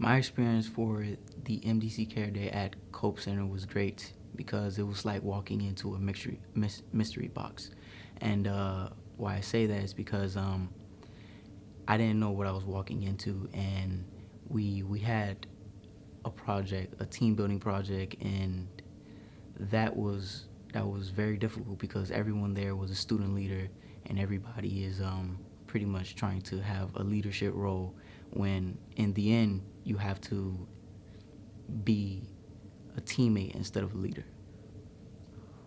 My experience for the MDC Care Day at Cope Center was great because it was like walking into a mystery box. And why I say that is because I didn't know what I was walking into, and we had a project, a team building project, and that was very difficult because everyone there was a student leader, and everybody is pretty much trying to have a leadership role. When in the end you have to be a teammate instead of a leader.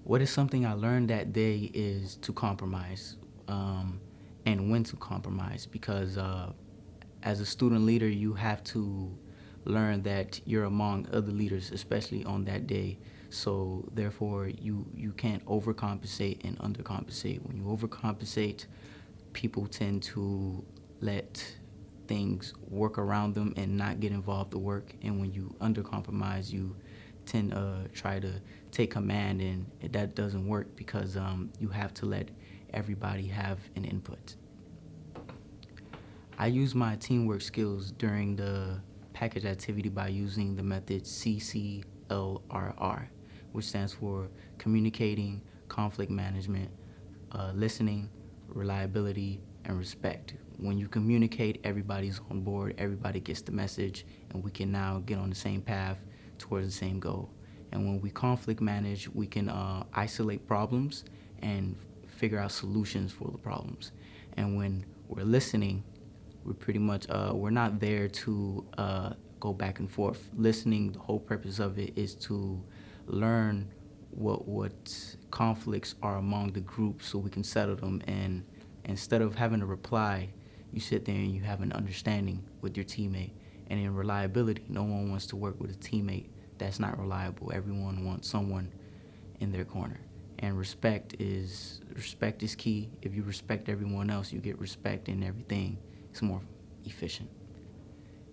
What is something I learned that day is to compromise, and when to compromise, because as a student leader, you have to learn that you're among other leaders, especially on that day. So therefore, you can't overcompensate and undercompensate. When you overcompensate, people tend to let things work around them and not get involved to work. And when you undercompromise, you tend to try to take command, and that doesn't work because you have to let everybody have an input. I use my teamwork skills during the package activity by using the method CCLRR, which stands for communicating, conflict management, listening, reliability, and respect. When you communicate, everybody's on board, everybody gets the message, and we can now get on the same path towards the same goal. And when we conflict manage, we can isolate problems and figure out solutions for the problems. And when we're listening, we're pretty much we're not there to go back and forth. Listening, the whole purpose of it is to learn what conflicts are among the group so we can settle them. And instead of having a reply, you sit there and you have an understanding with your teammate. And in reliability, no one wants to work with a teammate that's not reliable. Everyone wants someone in their corner. And respect is key. If you respect everyone else, you get respect, and everything is more efficient.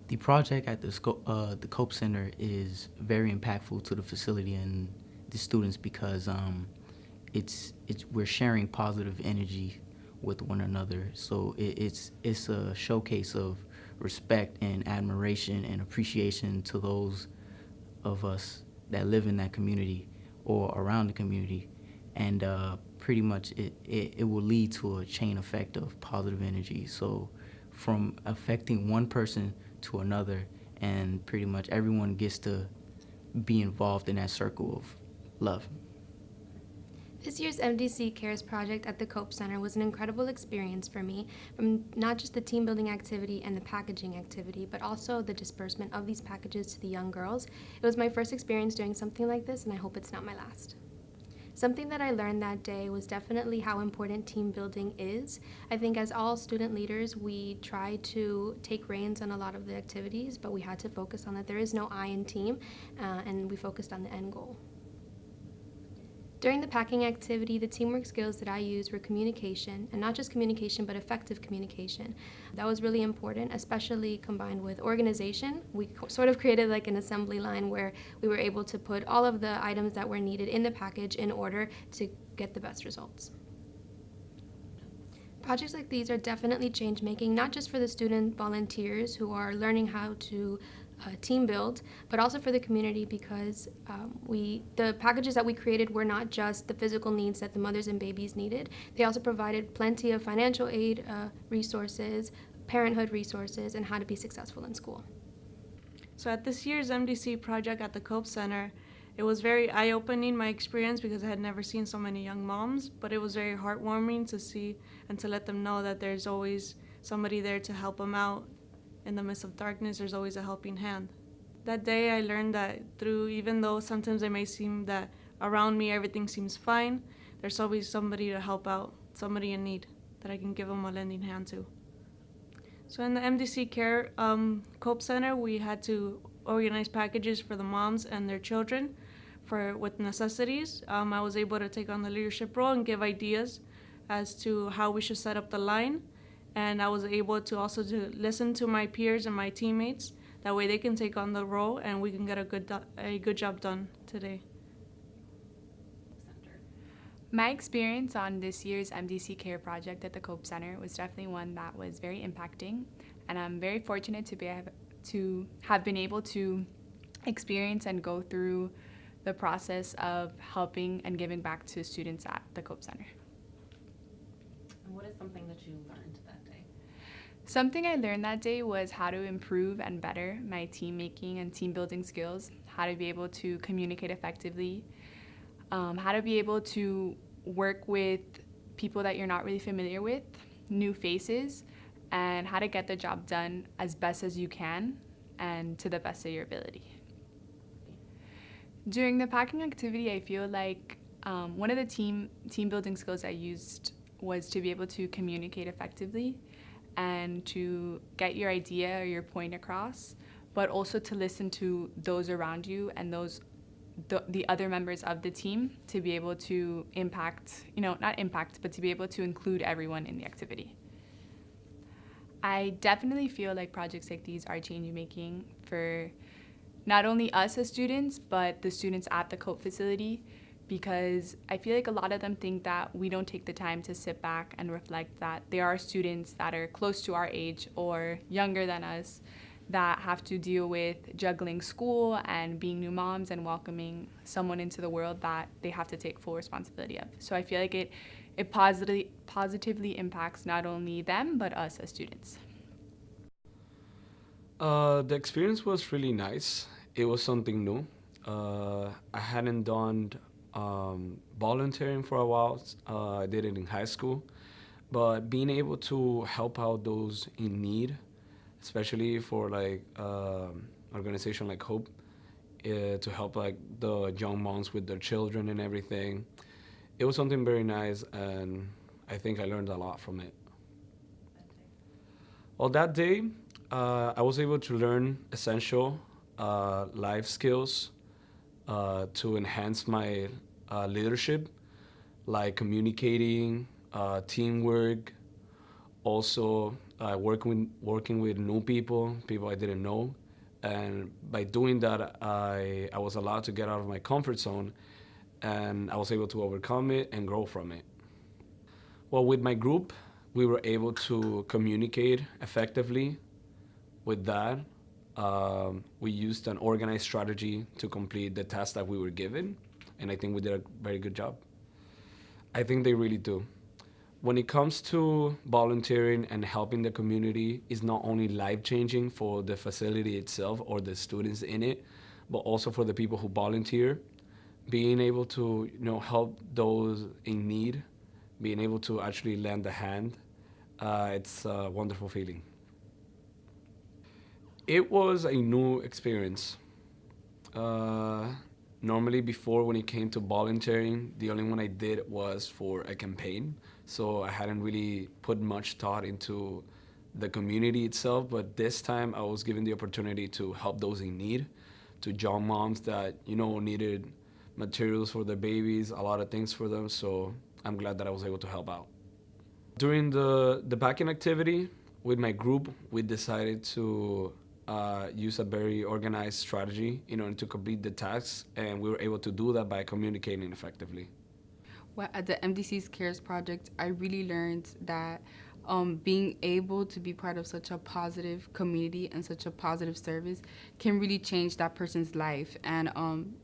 The project at the Cope Center is very impactful to the facility and the students because we're sharing positive energy with one another. So it's a showcase of respect and admiration and appreciation to those of us that live in that community or around the community. And pretty much it will lead to a chain effect of positive energy. So from affecting one person to another, and pretty much everyone gets to be involved in that circle of love. This year's MDC Cares project at the Cope Center was an incredible experience for me, from not just the team building activity and the packaging activity, but also the disbursement of these packages to the young girls. It was my first experience doing something like this, and I hope it's not my last. Something that I learned that day was definitely how important team building is. I think as all student leaders, we try to take reins on a lot of the activities, but we had to focus on that there is no I in team, and we focused on the end goal. During the packing activity, the teamwork skills that I used were communication, and not just communication, but effective communication. That was really important, especially combined with organization. We sort of created like an assembly line where we were able to put all of the items that were needed in the package in order to get the best results. Projects like these are definitely change-making, not just for the student volunteers who are learning how to team build, but also for the community because the packages that we created were not just the physical needs that the mothers and babies needed. They also provided plenty of financial aid resources, parenthood resources, and how to be successful in school. So at this year's MDC project at the Cope Center, it was very eye-opening, my experience, because I had never seen so many young moms, but it was very heartwarming to see and to let them know that there's always somebody there to help them out. In the midst of darkness, there's always a helping hand. That day I learned that even though sometimes it may seem that around me everything seems fine, there's always somebody to help out, somebody in need that I can give them a lending hand to. So in the MDC Care Cope Center, we had to organize packages for the moms and their children with necessities. I was able to take on the leadership role and give ideas as to how we should set up the line. And I was able to also listen to my peers and my teammates. That way they can take on the role and we can get a good job done today. My experience on this year's MDC Care project at the Cope Center was definitely one that was very impacting, and I'm very fortunate to to have been able to experience and go through the process of helping and giving back to students at the Cope Center. And what is something that you learned that day? Something I learned that day was how to improve and better my team making and team building skills, how to be able to communicate effectively, how to be able to work with people that you're not really familiar with, new faces, and how to get the job done as best as you can and to the best of your ability. During the packing activity, I feel like one of the team building skills I used was to be able to communicate effectively and to get your idea or your point across, but also to listen to those around you and the other members of the team to be able to not impact, but to be able to include everyone in the activity. I definitely feel like projects like these are change making for not only us as students, but the students at the Cope facility, because I feel like a lot of them think that we don't take the time to sit back and reflect that there are students that are close to our age or younger than us that have to deal with juggling school and being new moms and welcoming someone into the world that they have to take full responsibility of. So I feel like it positively impacts not only them, but us as students. The experience was really nice. It was something new. I hadn't done volunteering for a while. I did it in high school. But being able to help out those in need, especially for like organization like Hope, to help like the young moms with their children and everything, it was something very nice, and I think I learned a lot from it. Well, that day, I was able to learn essential life skills to enhance my leadership, like communicating, teamwork, also working with new people I didn't know. And by doing that, I was allowed to get out of my comfort zone, and I was able to overcome it and grow from it. Well, with my group, we were able to communicate effectively. With that, we used an organized strategy to complete the task that we were given, and I think we did a very good job. I think they really do. When it comes to volunteering and helping the community, is not only life-changing for the facility itself or the students in it, but also for the people who volunteer. Being able to help those in need, being able to actually lend a hand, it's a wonderful feeling. It was a new experience. Normally before, when it came to volunteering, the only one I did was for a campaign. So I hadn't really put much thought into the community itself, but this time I was given the opportunity to help those in need, to young moms that, needed materials for their babies, a lot of things for them. So I'm glad that I was able to help out. During the packing activity with my group, we decided to use a very organized strategy in order to complete the tasks, and we were able to do that by communicating effectively. Well, at the MDC Cares project, I really learned that being able to be part of such a positive community and such a positive service can really change that person's life and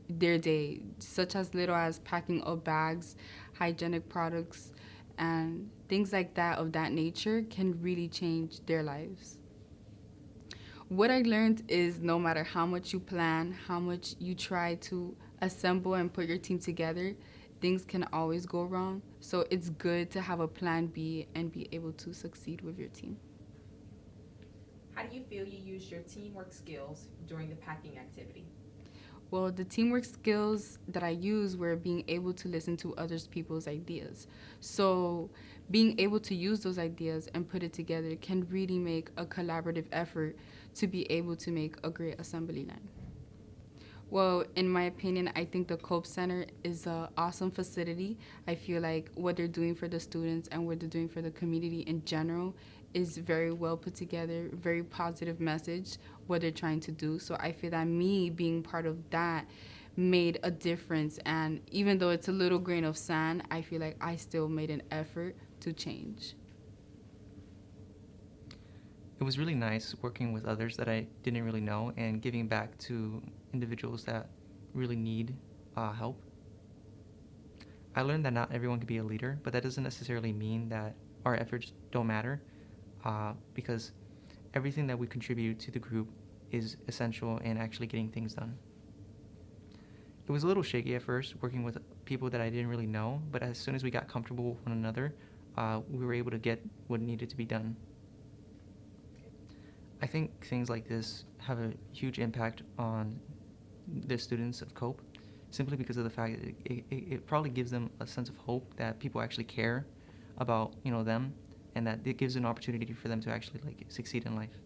their day, such as little as packing up bags, hygienic products, and things like that of that nature can really change their lives. What I learned is no matter how much you plan, how much you try to assemble and put your team together, things can always go wrong. So it's good to have a plan B and be able to succeed with your team. How do you feel you used your teamwork skills during the packing activity? Well, the teamwork skills that I used were being able to listen to other people's ideas. So being able to use those ideas and put it together can really make a collaborative effort to be able to make a great assembly line. Well, in my opinion, I think the Cope Center is an awesome facility. I feel like what they're doing for the students and what they're doing for the community in general is very well put together, very positive message, what they're trying to do. So I feel that me being part of that made a difference. And even though it's a little grain of sand, I feel like I still made an effort to change. It was really nice working with others that I didn't really know and giving back to individuals that really need help. I learned that not everyone can be a leader, but that doesn't necessarily mean that our efforts don't matter, because everything that we contribute to the group is essential in actually getting things done. It was a little shaky at first, working with people that I didn't really know, but as soon as we got comfortable with one another, we were able to get what needed to be done. I think things like this have a huge impact on the students of COPE, simply because of the fact that it probably gives them a sense of hope that people actually care about them, and that it gives an opportunity for them to actually succeed in life.